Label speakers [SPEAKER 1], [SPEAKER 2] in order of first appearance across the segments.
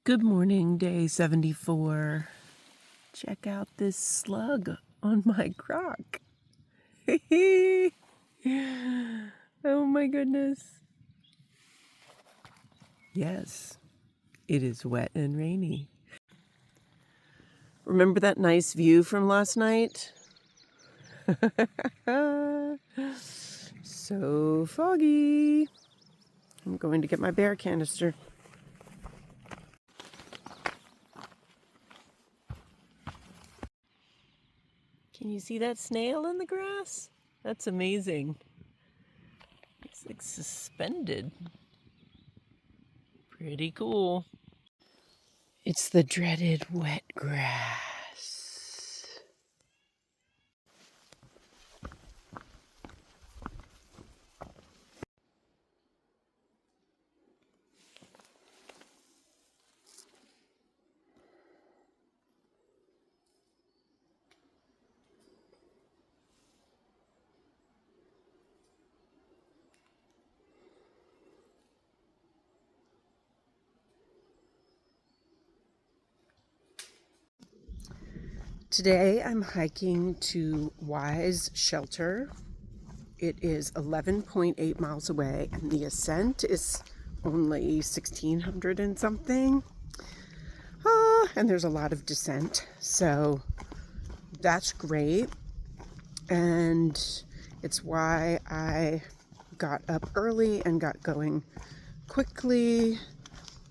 [SPEAKER 1] Good morning, day 74. Check out this slug on my crock. Oh my goodness. Yes, it is wet and rainy. Remember that nice view from last night? So foggy. I'm going to get my bear canister. Can you see that snail in the grass? That's amazing. It's like suspended. Pretty cool. It's the dreaded wet grass. Today I'm hiking to Wise Shelter. It is 11.8 miles away and the ascent is only 1,600 and something. And there's a lot of descent, so that's great. And it's why I got up early and got going quickly,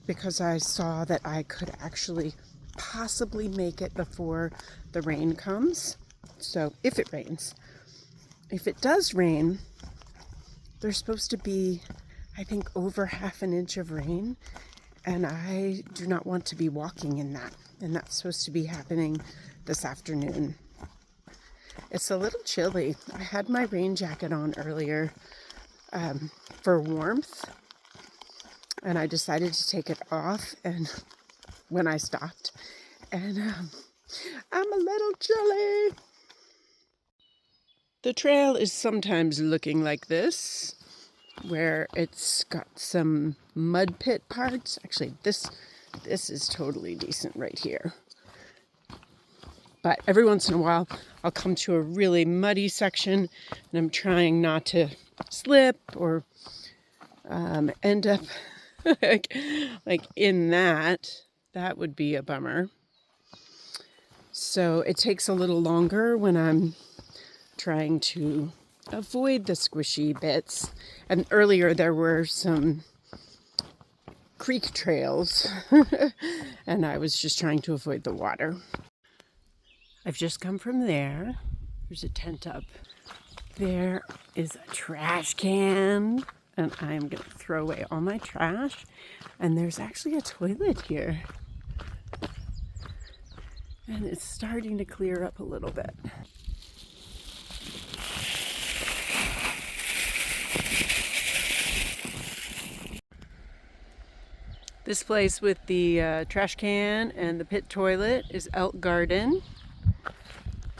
[SPEAKER 1] because I saw that I could actually possibly make it before the rain comes. So if it rains. If it does rain, there's supposed to be, I think, over half an inch of rain, and I do not want to be walking in that. And that's supposed to be happening this afternoon. It's a little chilly. I had my rain jacket on earlier for warmth, and I decided to take it off and when I stopped, and I'm a little chilly. The trail is sometimes looking like this, where it's got some mud pit parts. Actually, this is totally decent right here. But every once in a while, I'll come to a really muddy section, and I'm trying not to slip or end up like in that. That would be a bummer. So it takes a little longer when I'm trying to avoid the squishy bits. And earlier there were some creek trails and I was just trying to avoid the water. I've just come from there. There's a tent up. There is a trash can, and I'm going to throw away all my trash. And there's actually a toilet here. And it's starting to clear up a little bit. This place with the trash can and the pit toilet is Elk Garden.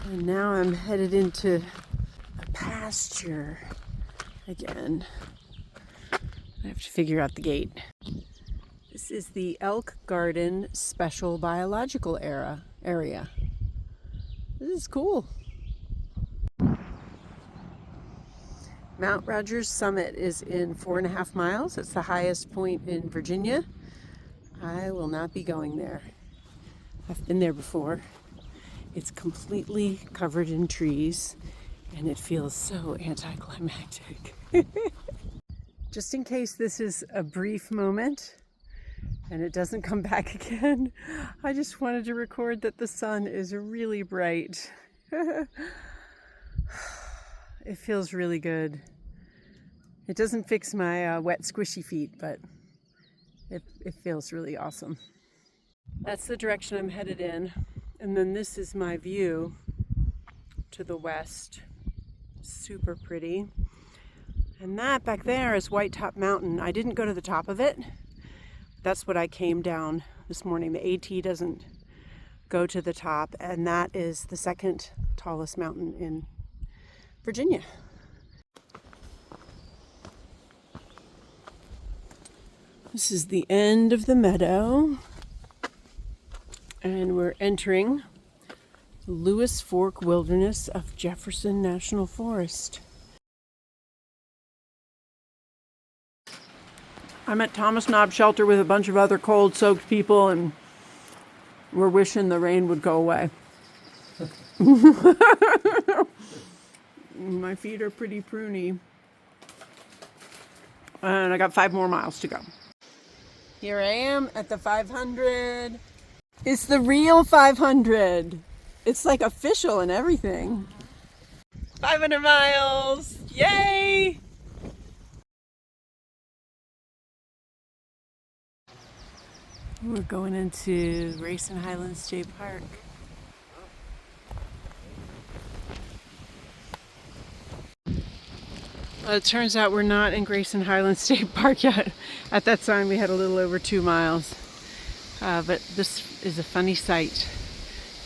[SPEAKER 1] And now I'm headed into a pasture again. I have to figure out the gate. This is the Elk Garden Special Biological Area. This is cool. Mount Rogers Summit is in 4.5 miles. It's the highest point in Virginia. I will not be going there. I've been there before. It's completely covered in trees and it feels so anticlimactic. Just in case this is a brief moment and it doesn't come back again, I just wanted to record that the sun is really bright. It feels really good. It doesn't fix my wet, squishy feet, but it feels really awesome. That's the direction I'm headed in. And then this is my view to the west. Super pretty. And that back there is White Top Mountain. I didn't go to the top of it. That's what I came down this morning. The AT doesn't go to the top, and that is the second tallest mountain in Virginia. This is the end of the meadow. And we're entering Lewis Fork Wilderness of Jefferson National Forest. I'm at Thomas Knob Shelter with a bunch of other cold-soaked people, and we're wishing the rain would go away. My feet are pretty pruny. And I got 5 more miles to go. Here I am at the 500. It's the real 500. It's like official and everything. 500 miles. Yay! We're going into Grayson Highlands State Park. Well, it turns out we're not in Grayson Highlands State Park yet. At that time we had a little over 2 miles. But this is a funny sight.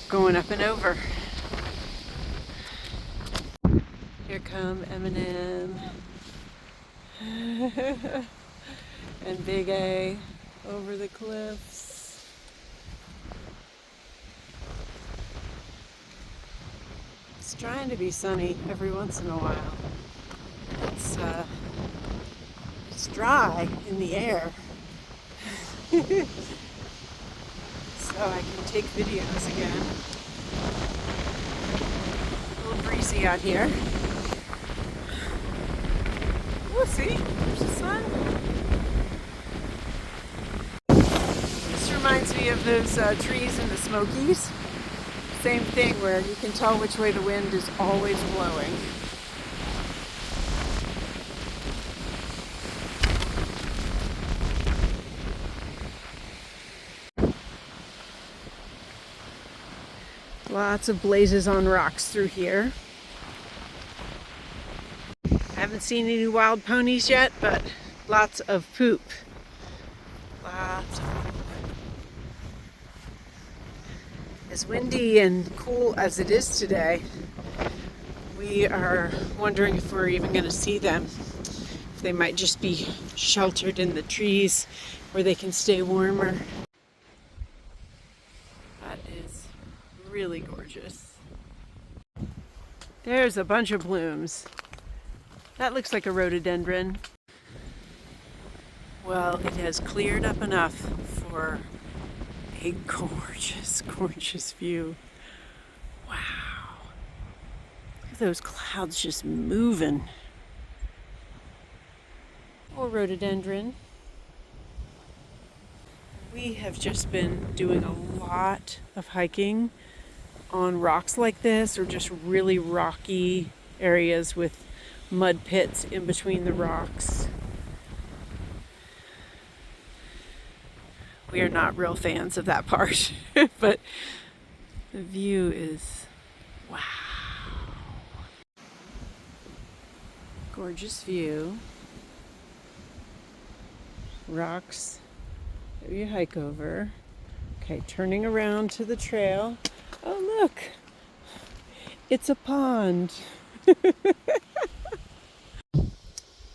[SPEAKER 1] Going up and over. Here come Eminem and Big A over the cliffs. It's trying to be sunny every once in a while. It's dry in the air. So I can take videos again. A little breezy out here. Oh, see? There's the sun. This reminds me of those trees in the Smokies. Same thing, where you can tell which way the wind is always blowing. Lots of blazes on rocks through here. I haven't seen any wild ponies yet, but lots of poop. Lots of poop. As windy and cool as it is today, we are wondering if we're even going to see them. If they might just be sheltered in the trees where they can stay warmer. That is really gorgeous. There's a bunch of blooms. That looks like a rhododendron. Well, it has cleared up enough for a gorgeous, gorgeous view. Wow. Look at those clouds just moving. Or rhododendron. We have just been doing a lot of hiking on rocks like this, or just really rocky areas with mud pits in between the rocks. We are not real fans of that part, but the view is wow. Gorgeous view. Rocks that you hike over. Okay, turning around to the trail. Oh, look, it's a pond.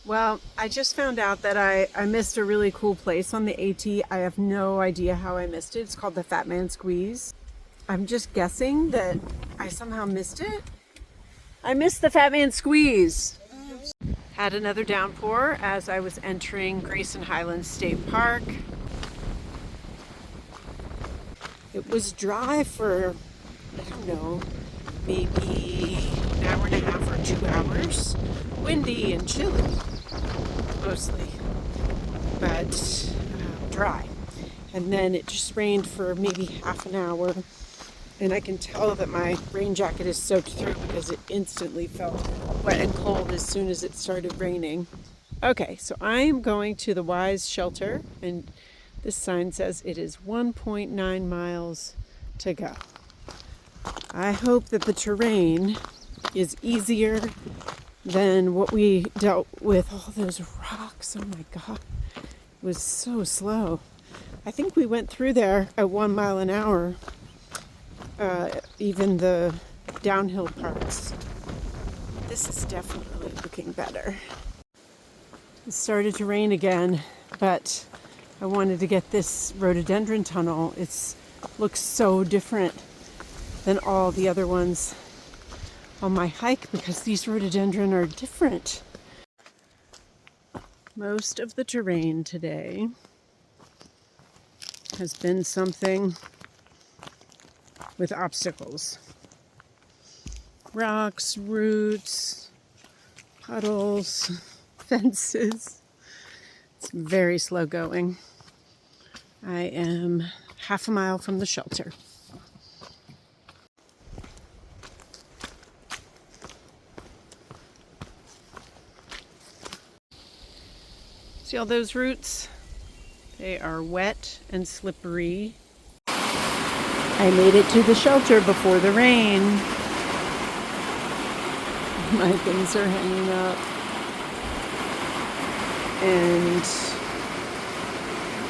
[SPEAKER 1] Well, I just found out that I missed a really cool place on the AT. I have no idea how I missed it. It's called the Fat Man Squeeze. I'm just guessing that I somehow missed it. I missed the Fat Man Squeeze. Had another downpour as I was entering Grayson Highlands State Park. It was dry for, I don't know, maybe an hour and a half or 2 hours. Windy and chilly, mostly, but dry. And then it just rained for maybe half an hour. And I can tell that my rain jacket is soaked through because it instantly felt wet and cold as soon as it started raining. Okay, so I am going to the Wise Shelter, and this sign says it is 1.9 miles to go. I hope that the terrain is easier than what we dealt with. All those rocks, oh my God, it was so slow. I think we went through there at 1 mile an hour. Even the downhill parts. This is definitely looking better. It started to rain again, but I wanted to get this rhododendron tunnel. It's looks so different than all the other ones on my hike because these rhododendron are different. Most of the terrain today has been something with obstacles. Rocks, roots, puddles, fences. It's very slow going. I am half a mile from the shelter. See all those roots? They are wet and slippery. I made it to the shelter before the rain. My things are hanging up. And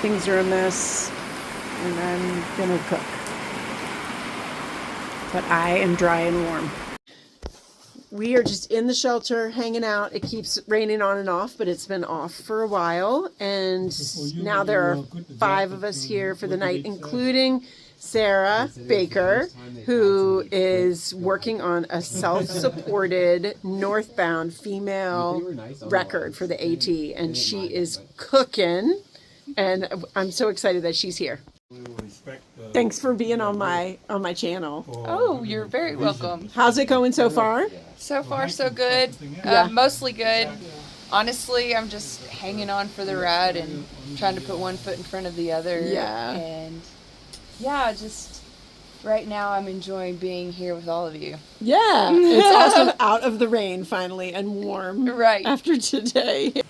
[SPEAKER 1] things are a mess. And I'm gonna cook. But I am dry and warm. We are just in the shelter hanging out. It keeps raining on and off, but it's been off for a while. And now there are 5 of us here for the night, including Sarah Baker, who is working on a self-supported northbound female record for the AT. And she is cooking. And I'm so excited that she's here. Thanks for being on my channel.
[SPEAKER 2] Oh, you're very welcome.
[SPEAKER 1] How's it going so far?
[SPEAKER 2] So far, so good. Mostly good. Honestly, I'm just hanging on for the ride and trying to put one foot in front of the other.
[SPEAKER 1] Yeah.
[SPEAKER 2] And yeah, just right now I'm enjoying being here with all of you.
[SPEAKER 1] Yeah. It's awesome out of the rain finally and warm.
[SPEAKER 2] Right.
[SPEAKER 1] After today.